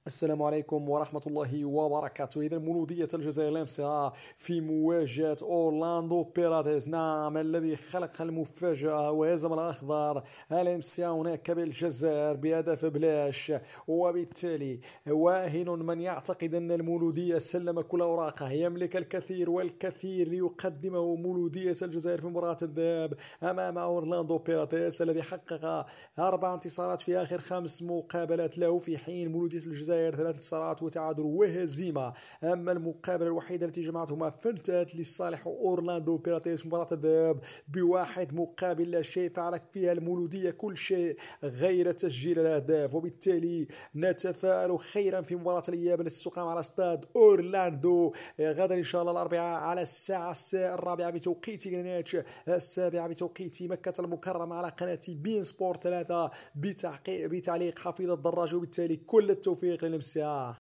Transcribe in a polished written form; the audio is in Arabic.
السلام عليكم ورحمة الله وبركاته. إذا مولودية الجزائر لمسها في مواجهة أورلاندو بيراتيس، نعم الذي خلق المفاجأة وهزم الأخضر لمسها هناك بالجزائر بهدف بلاش. وبالتالي واهن من يعتقد أن المولودية سلم كل أوراقه، يملك الكثير والكثير ليقدمه مولودية الجزائر في مباراة الذهاب أمام أورلاندو بيراتيس الذي حقق 4 انتصارات في آخر 5 مقابلات له، في حين مولودية الجزائر 3 انتصارات وتعادل وهزيمة. أما المقابلة الوحيدة التي جمعتهما فانتهت لصالح أورلاندو بيراتيس مباراة الذهاب ب1 مقابل لا شيء، فعلت فيها المولودية كل شيء غير تسجيل الأهداف. وبالتالي نتفائل خيرا في مباراة الإياب التي ستقام على استاد أورلاندو غدا إن شاء الله الأربعاء على الساعة 4 بتوقيت غرينتش، 7 بتوقيت مكة المكرمة، على قناة بين سبورت 3 بتعليق حفيظ الدراجي. وبالتالي كل التوفيق للمسا.